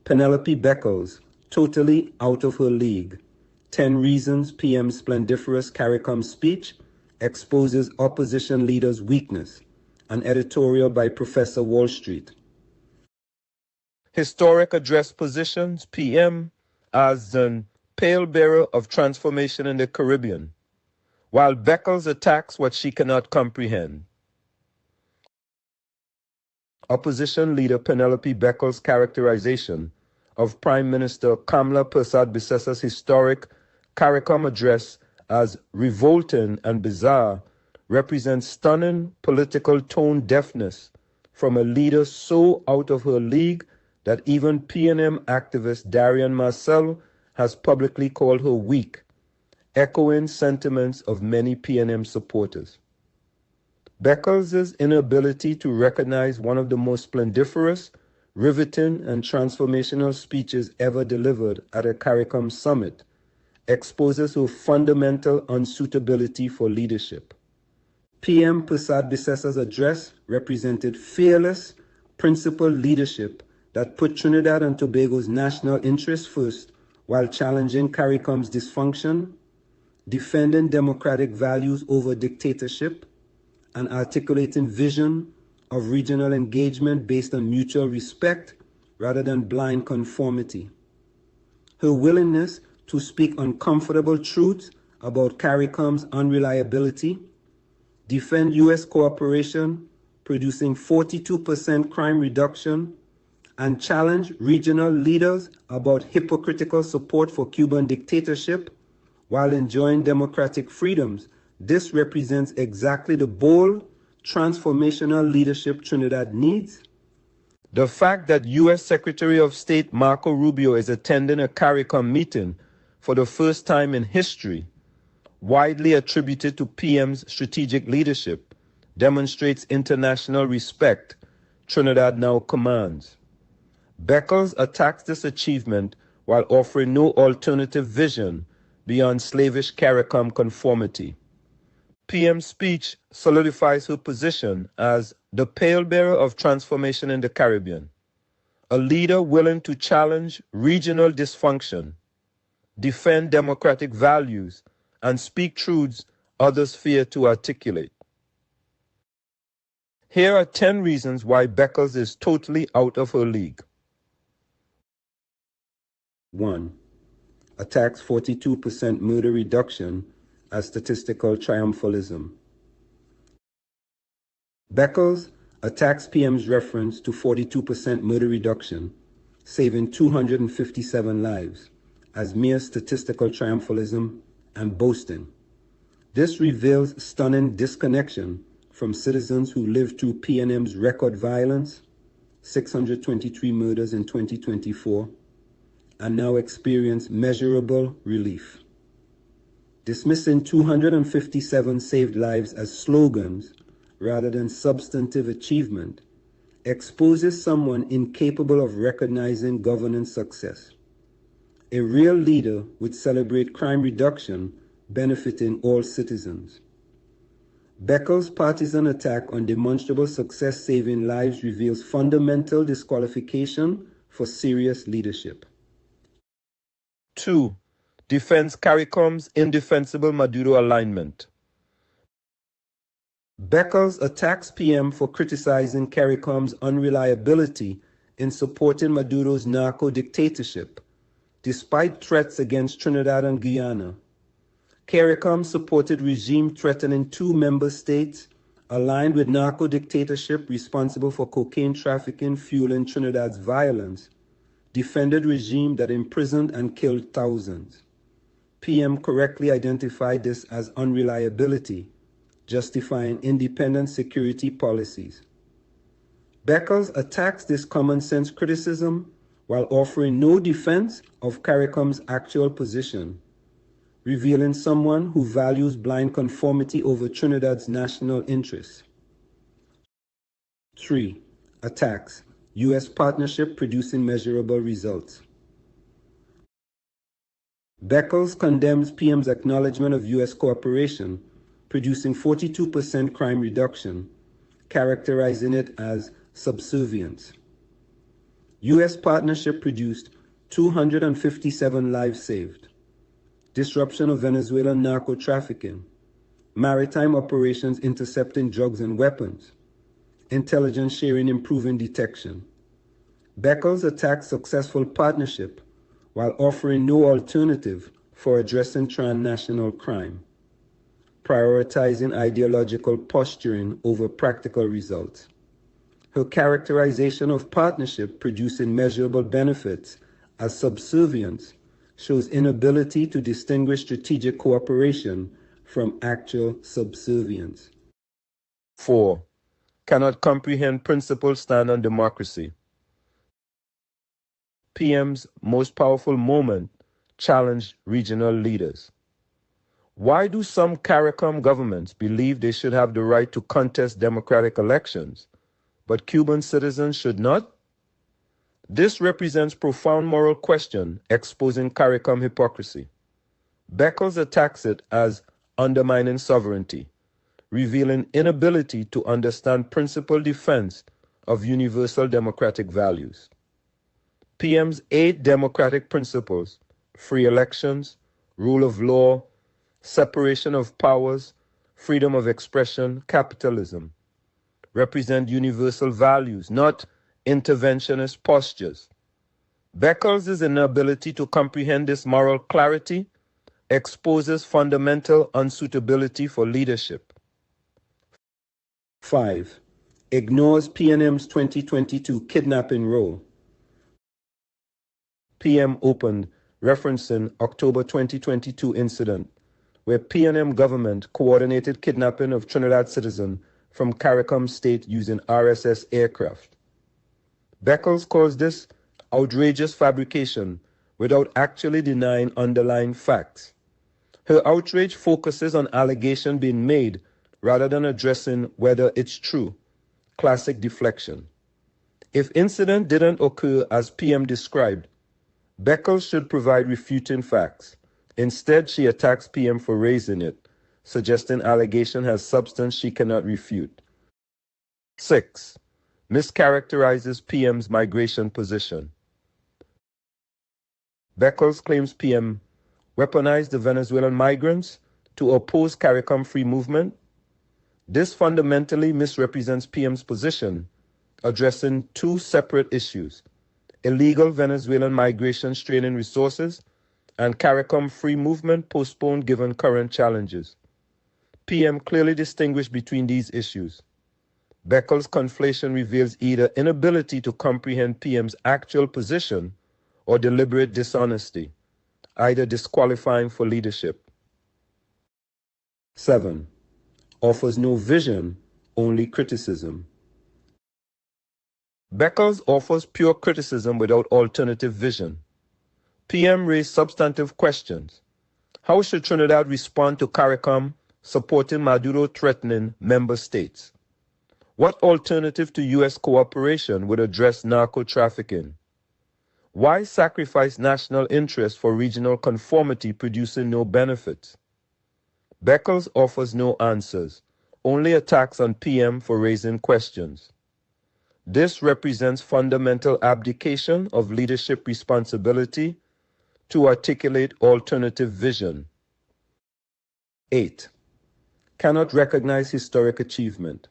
Pennelope Beckles, totally out of her league. 10 reasons PM's Splendiferous CARICOM speech exposes opposition leaders' weakness. An editorial by Professor Wall Street. Historic address positions PM as an palebearer of transformation in the Caribbean, while Beckles attacks what she cannot comprehend. Opposition leader Pennelope Beckles' characterization of Prime Minister Kamla Persad-Bissessa's historic CARICOM address as revolting and bizarre represents stunning political tone deafness from a leader so out of her league that even PNM activist Darian Marcel has publicly called her weak, echoing sentiments of many PNM supporters. Beckles' inability to recognize one of the most splendiferous, riveting, and transformational speeches ever delivered at a CARICOM summit exposes her fundamental unsuitability for leadership. PM Persad-Bissessa's address represented fearless, principled leadership that put Trinidad and Tobago's national interests first while challenging CARICOM's dysfunction, defending democratic values over dictatorship, and articulating vision of regional engagement based on mutual respect rather than blind conformity. Her willingness to speak uncomfortable truths about CARICOM's unreliability, defend U.S. cooperation, producing 42% crime reduction, and challenge regional leaders about hypocritical support for Cuban dictatorship while enjoying democratic freedoms. This represents exactly the bold, transformational leadership Trinidad needs. The fact that U.S. Secretary of State Marco Rubio is attending a CARICOM meeting for the first time in history, widely attributed to PM's strategic leadership, demonstrates international respect Trinidad now commands. Beckles attacks this achievement while offering no alternative vision beyond slavish CARICOM conformity. PM's speech solidifies her position as the palebearer of transformation in the Caribbean, a leader willing to challenge regional dysfunction, defend democratic values, and speak truths others fear to articulate. Here are 10 reasons why Beckles is totally out of her league. 1. Attacks 42% murder reduction as statistical triumphalism. Beckles attacks PM's reference to 42% murder reduction, saving 257 lives, as mere statistical triumphalism and boasting. This reveals stunning disconnection from citizens who lived through PNM's record violence, 623 murders in 2024, and now experience measurable relief. Dismissing 257 saved lives as slogans rather than substantive achievement exposes someone incapable of recognizing governance success. A real leader would celebrate crime reduction benefiting all citizens. Beckles' partisan attack on demonstrable success saving lives reveals fundamental disqualification for serious leadership. 2. Defends CARICOM's indefensible Maduro alignment. Beckles attacks PM for criticizing CARICOM's unreliability in supporting Maduro's narco-dictatorship, despite threats against Trinidad and Guyana. CARICOM supported regime threatening 2 member states aligned with narco-dictatorship responsible for cocaine trafficking fueling Trinidad's violence, defended regime that imprisoned and killed thousands. PM correctly identified this as unreliability, justifying independent security policies. Beckles attacks this common-sense criticism while offering no defense of CARICOM's actual position, revealing someone who values blind conformity over Trinidad's national interests. 3. Attacks U.S. partnership producing measurable results. Beckles condemns PM's acknowledgement of U.S. cooperation, producing 42% crime reduction, characterizing it as subservience. U.S. partnership produced 257 lives saved. Disruption of Venezuelan narco trafficking. Maritime operations intercepting drugs and weapons. Intelligence sharing improving detection. Beckles attacked successful partnership while offering no alternative for addressing transnational crime, prioritizing ideological posturing over practical results. Her characterization of partnership producing measurable benefits as subservience shows inability to distinguish strategic cooperation from actual subservience. 4. Cannot comprehend principles stand on democracy. PM's most powerful moment challenged regional leaders. Why do some CARICOM governments believe they should have the right to contest democratic elections, but Cuban citizens should not? This represents profound moral question exposing CARICOM hypocrisy. Beckles attacks it as undermining sovereignty, revealing inability to understand principled defense of universal democratic values. PM's 8 democratic principles, free elections, rule of law, separation of powers, freedom of expression, capitalism, represent universal values, not interventionist postures. Beckles' inability to comprehend this moral clarity exposes fundamental unsuitability for leadership. 5. Ignores PNM's 2022 kidnapping role. PM opened referencing October 2022 incident where PNM government coordinated kidnapping of Trinidad citizen from CARICOM state using RSS aircraft. Beckles calls this outrageous fabrication without actually denying underlying facts. Her outrage focuses on allegation being made rather than addressing whether it's true. Classic deflection. If incident didn't occur as PM described, Beckles should provide refuting facts. Instead, she attacks PM for raising it, suggesting allegation has substance she cannot refute. 6. Mischaracterizes PM's migration position. Beckles claims PM weaponized the Venezuelan migrants to oppose CARICOM free movement. This fundamentally misrepresents PM's position, addressing 2 separate issues: illegal Venezuelan migration straining resources and CARICOM free movement postponed given current challenges. PM clearly distinguished between these issues. Beckles' conflation reveals either inability to comprehend PM's actual position or deliberate dishonesty, either disqualifying for leadership. 7. Offers no vision, only criticism. Beckles offers pure criticism without alternative vision. PM raised substantive questions. How should Trinidad respond to CARICOM supporting Maduro threatening member states? What alternative to U.S. cooperation would address narco trafficking? Why sacrifice national interest for regional conformity producing no benefits? Beckles offers no answers, only attacks on PM for raising questions. This represents fundamental abdication of leadership responsibility to articulate alternative vision. 8. Cannot recognize historic achievement.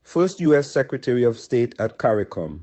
First U.S. Secretary of State at CARICOM.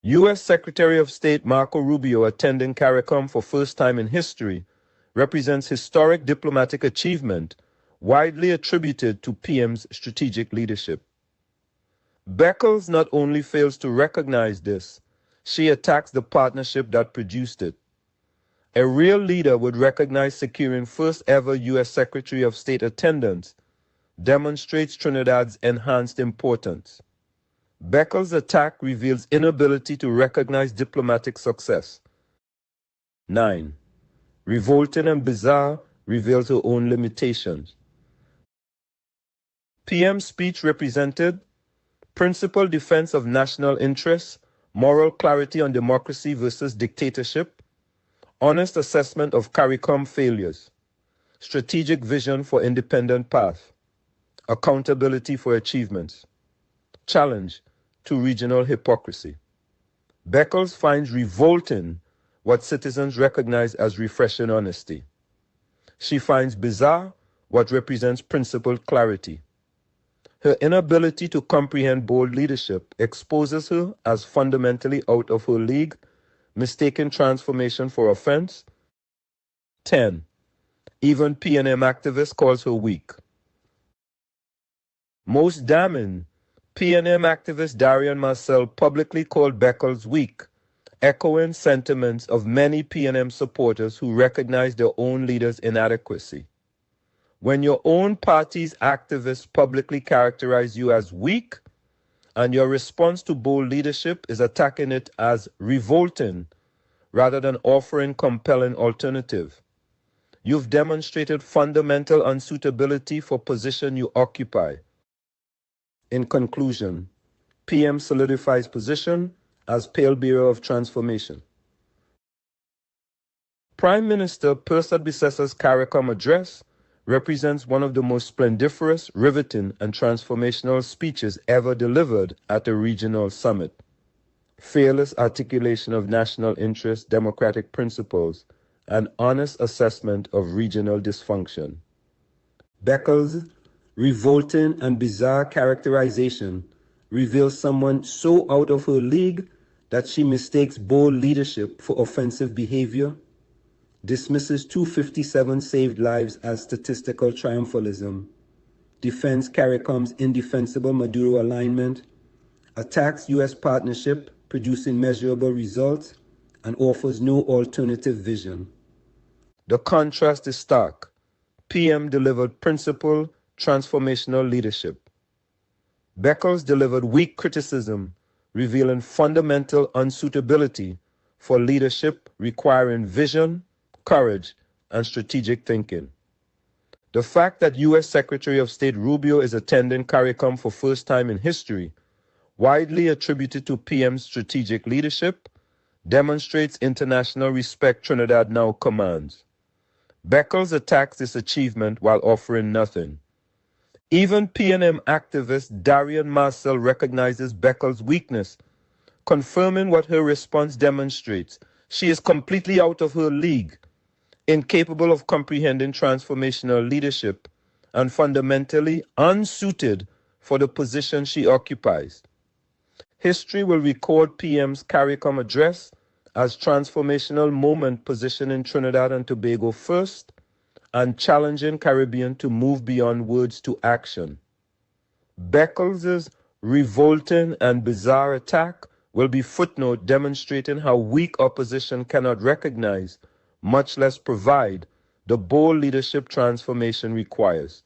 U.S. Secretary of State Marco Rubio attending CARICOM for first time in history represents historic diplomatic achievement widely attributed to PM's strategic leadership. Beckles not only fails to recognize this, she attacks the partnership that produced it. A real leader would recognize securing first ever U.S. Secretary of State attendance demonstrates Trinidad's enhanced importance. Beckles' attack reveals inability to recognize diplomatic success. 9. Revolting and bizarre reveals her own limitations. PM's speech represented principled defense of national interests, moral clarity on democracy versus dictatorship, honest assessment of CARICOM failures, strategic vision for independent path, accountability for achievements. Challenge: to regional hypocrisy. Beckles finds revolting what citizens recognize as refreshing honesty. She finds bizarre what represents principled clarity. Her inability to comprehend bold leadership exposes her as fundamentally out of her league, mistaking transformation for offense. 10. Even PNM activists calls her weak. Most damning, PNM activist Darian Marcel publicly called Beckles weak, echoing sentiments of many PNM supporters who recognize their own leaders' inadequacy. When your own party's activists publicly characterize you as weak, and your response to bold leadership is attacking it as revolting rather than offering compelling alternative, you've demonstrated fundamental unsuitability for position you occupy. In conclusion, PM solidifies position as palebearer of transformation. Prime Minister Persad Bissessa's CARICOM address represents one of the most splendiferous, riveting, and transformational speeches ever delivered at a regional summit. Fearless articulation of national interest, democratic principles, and honest assessment of regional dysfunction. Beckles' revolting and bizarre characterization reveals someone so out of her league that she mistakes bold leadership for offensive behavior, dismisses 257 saved lives as statistical triumphalism, defends CARICOM's indefensible Maduro alignment, attacks U.S. partnership producing measurable results, and offers no alternative vision. The contrast is stark. PM delivered principled, transformational leadership. Beckles delivered weak criticism, revealing fundamental unsuitability for leadership requiring vision, courage, and strategic thinking. The fact that U.S. Secretary of State Rubio is attending CARICOM for first time in history, widely attributed to PM's strategic leadership, demonstrates international respect Trinidad now commands. Beckles attacks this achievement while offering nothing. Even PNM activist Darian Marcel recognizes Beckles' weakness, confirming what her response demonstrates. She is completely out of her league, incapable of comprehending transformational leadership, and fundamentally unsuited for the position she occupies. History will record PM's CARICOM address as transformational moment positioning Trinidad and Tobago first and challenging Caribbean to move beyond words to action. Beckles' revolting and bizarre attack will be footnote demonstrating how weak opposition cannot recognize, much less provide, the bold leadership transformation requires.